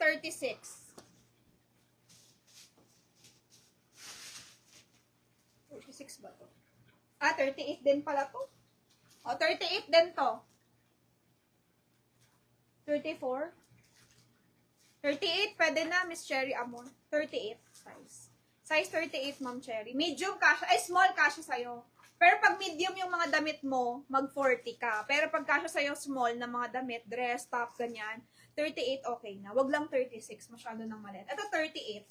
36. 36 ba to? 38 din pala to. O, 38 din to. 34. 38, pwede na, Miss Cherry Amor. 38 size. Size 38, Ma'am Cherry. Medium kasha, ay small kasha sa'yo. Pero pag medium yung mga damit mo, mag 40 ka. Pero pag kasha sa'yo small na mga damit, dress, top, ganyan, 38 okay na. Wag lang 36, masyado nang maliit. Ito 38.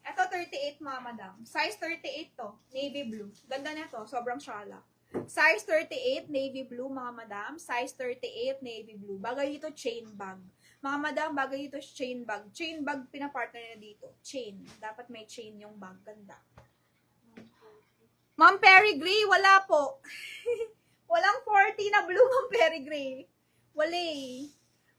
Ito 38, mga madam. Size 38 to, navy blue. Ganda na to, sobrang shala. Size 38, navy blue, mga madam. Size 38, navy blue. Bagay dito, chain bag. Mga madam, bagay dito, chain bag. Chain bag, pinapartner na dito. Chain. Dapat may chain yung bag. Ganda. Ma'am Perry Gray, wala po. Walang 40 na blue, Ma'am Perry Gray.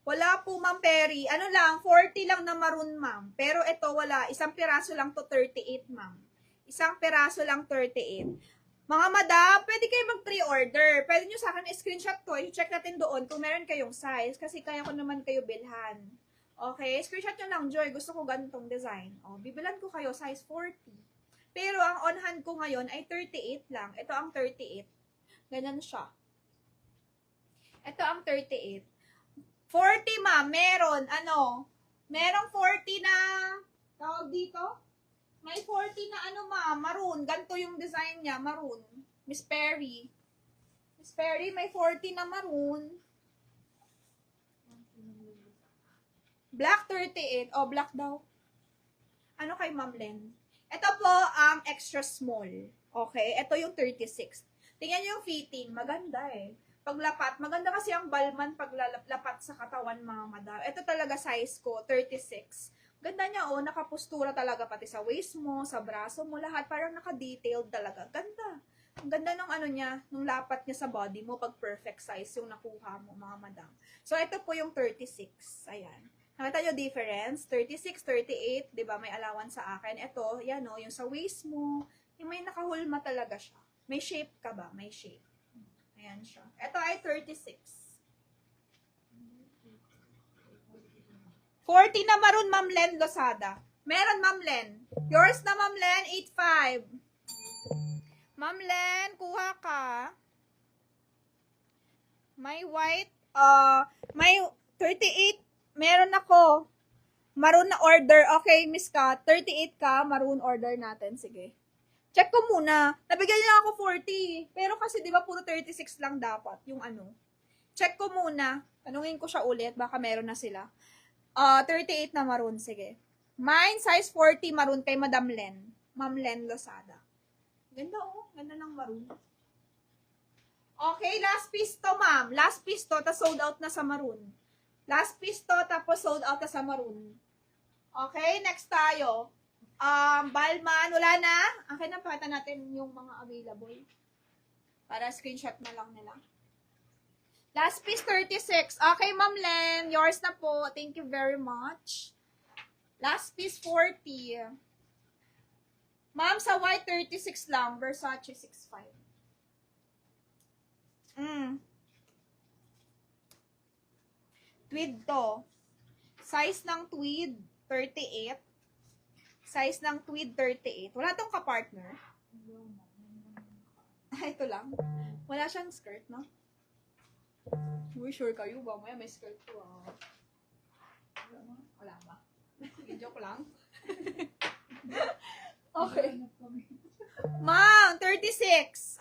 Wala po, Ma'am Perry. Ano lang, 40 lang na maroon, ma'am. Pero ito, wala. Isang piraso lang to 38, ma'am. Isang piraso lang 38. Mga madam, pwede kayo mag-pre-order. Pwede nyo sa akin screenshot to. I-check natin doon kung meron kayong size. Kasi kaya ko naman kayo bilhan. Okay? Screenshot nyo lang, Joy. Gusto ko ganitong design. O, bibilan ko kayo size 40. Pero ang on hand ko ngayon ay 38 lang. Ito ang 38. Ganyan siya. Ito ang 38. 40, ma'am. Meron. Ano? Merong 40 na tawag dito? May 40 na ano, ma'am, maroon. Ganito yung design niya, maroon. Miss Perry. Miss Perry, may 40 na maroon. Black 38. Oh, black daw. Ano kay Ma'am Len? Ito po ang extra small. Okay? Ito yung 36. Tingnan niyo yung fitting. Maganda eh. Paglapat, maganda kasi ang Balmain paglapat sa katawan, mga madam. Ito talaga size ko, 36. Ganda niya, oh, nakapustura talaga pati sa waist mo, sa braso mo, lahat parang naka-detailed talaga. Ganda. Ang ganda ng ano niya, nung lapat niya sa body mo pag perfect size yung nakuha mo, mga madam. So, ito po yung 36. Ayan. Nakita nyo difference? 36, 38, di ba? May allowance sa akin. Ito, yan o, yung sa waist mo, yung may nakahulma talaga siya. May shape ka ba? May shape. Ayan siya. Ito ay 36. 40 na maroon, Ma'am Len Losada. Meron, Ma'am Len. Yours na, Ma'am Len, 85. Ma'am Len, kuha ka. May white, may 38. Meron ako. Maroon na order. Okay, Miss ka. 38 ka, maroon order natin. Sige. Check ko muna. Nabigyan niya ako 40. Pero kasi, di ba, puro 36 lang dapat. Yung ano. Check ko muna. Tanungin ko siya ulit. Baka meron na sila. 38 na maroon, sige. Mine, size 40 maroon kay Madam Len. Ma'am Len Losada. Ganda oh, ganda ng maroon. Okay, last piece to, ma'am. Last piece to, tapos sold out na sa maroon. Last piece to, tapos sold out na sa maroon. Okay, next tayo. Balmain, wala na. Okay na, pakita natin yung mga available. Para screenshot na lang nila. Last piece, 36. Okay, Ma'am Len. Yours na po. Thank you very much. Last piece, 40. Ma'am, sa white, 36 lang. Versace, 65. Tweed to. Size ng tweed, 38. Size ng tweed, 38. Wala tong kapartner. Ito lang. Wala siyang skirt, no? Uy, sure kayo ba? Maya may skirt ko, Wala ba? Joke lang. Okay. Ma'am, 36.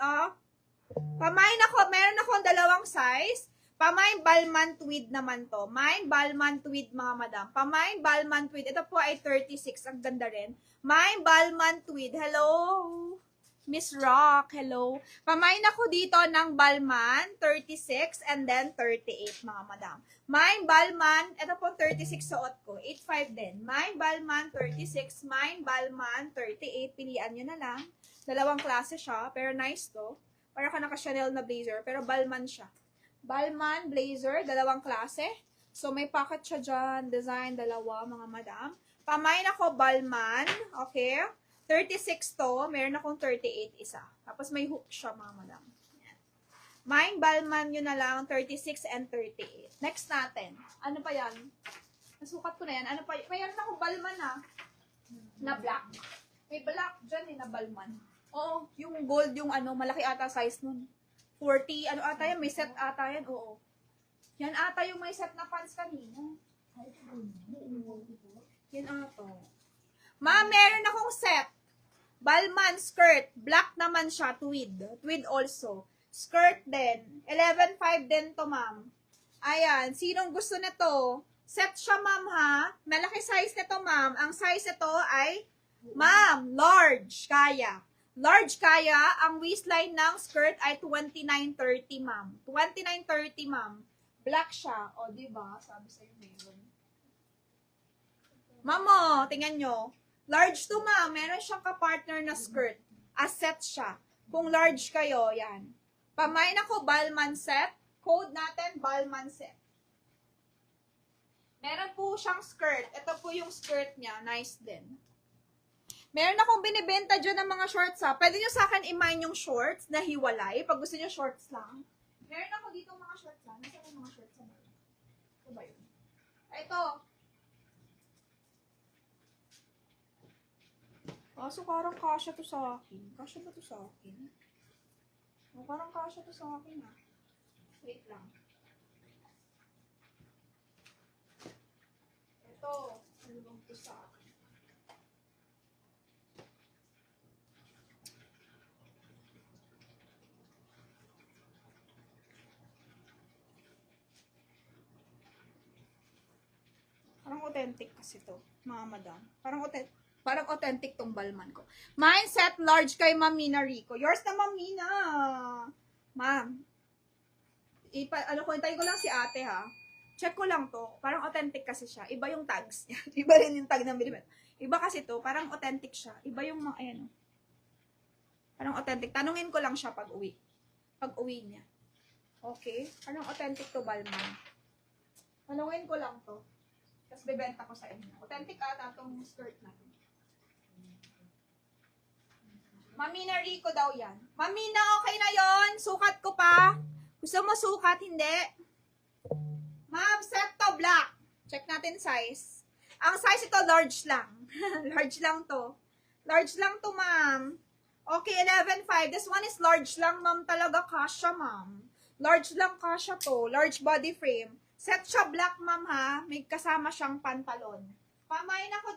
Pamain ako. Meron akong dalawang size. Pamain Balmain tweed naman to. Mine Balmain tweed, mga madam. Pamain Balmain tweed. Ito po ay 36. Ang ganda rin. Mine Balmain tweed. Hello? Miss Rock, hello. Pamain ako dito ng Balmain, 36, and then 38, mga madam. Mine Balmain, ito po 36 suot ko, 85 din. Mine Balmain, 36, mine Balmain, 38, pilian nyo na lang. Dalawang klase siya, pero nice to. Para ka naka-Chanel na blazer, pero Balmain siya. Balmain blazer, dalawang klase. So, may pocket siya dyan, design, dalawa, mga madam. Pamain ako Balmain, okay? 36 to, meron akong 38 isa. Tapos may hook siya, mga madam. Mine Balmain yun na lang, 36 and 38. Next natin. Ano pa yan? Nasukat ko na yan. Ano pa? Mayroon akong balman na black. May black dyan na balman. Oo, yung gold, yung malaki ata size nun. 40, ata yan, may set ata yan, oo. Yan ata yung may set na pants kanina. Yan ata. Ma'am, meron akong set. Balman skirt. Black naman siya, tweed. Tweed also. Skirt din. 11.5 din to, ma'am. Ayan, sinong gusto nito? Set siya, ma'am, ha? Malaki size nito, ma'am. Ang size nito ay, ma'am, large. Kaya. Large kaya, ang waistline ng skirt ay 29.30, ma'am. 29.30, ma'am. Black siya. O, diba? Sabi sa'yo, meron. Ma'am, tingnan nyo. Large to, ma'am. Meron siyang kapartner na skirt. Set siya. Kung large kayo, yan. Pamain ako, Balman set. Code natin, Balman set. Meron po siyang skirt. Ito po yung skirt niya. Nice din. Meron akong binibenta dyan ng mga shorts, ha. Pwede nyo sa akin i-mine yung shorts na hiwalay. Pag gusto nyo shorts lang. Meron ako dito mga shorts, ha. Nasa yung mga shorts na meron? Ito ba yun? Ito. Kaso parang kasya to sa akin. Kasya ba to sa akin? O, parang kasya to sa akin, ha. Wait lang. Ito. Ano bang to sa akin? Parang authentic kasi to, mga madam. Parang authentic tong balman ko. Mindset large kay Ma'am Mina Rico. Yours na, Ma'am Mina. Ma'am. Hintayin ko lang si ate, ha. Check ko lang to. Parang authentic kasi siya. Iba yung tags niya. Iba rin yung tag ng binibenta. Iba kasi to. Parang authentic siya. Iba yung mga, ayan. Parang authentic. Tanungin ko lang siya pag uwi. Pag uwi niya. Okay? Parang authentic to, balman. Tanungin ko lang to. Tapos bebenta ko sa inyo. Authentic ata itong skirt natin. Mamina Rico daw yan. Mamina, okay na yon. Sukat ko pa. Gusto mo sukat? Hindi. Ma'am, set to black. Check natin size. Ang size ito, large lang. Large lang to. Large lang to, ma'am. Okay, 11.5. This one is large lang, ma'am. Talaga kasha, ma'am. Large lang kasha to. Large body frame. Set siya black, ma'am, ha. May kasama siyang pantalon. Pamain ako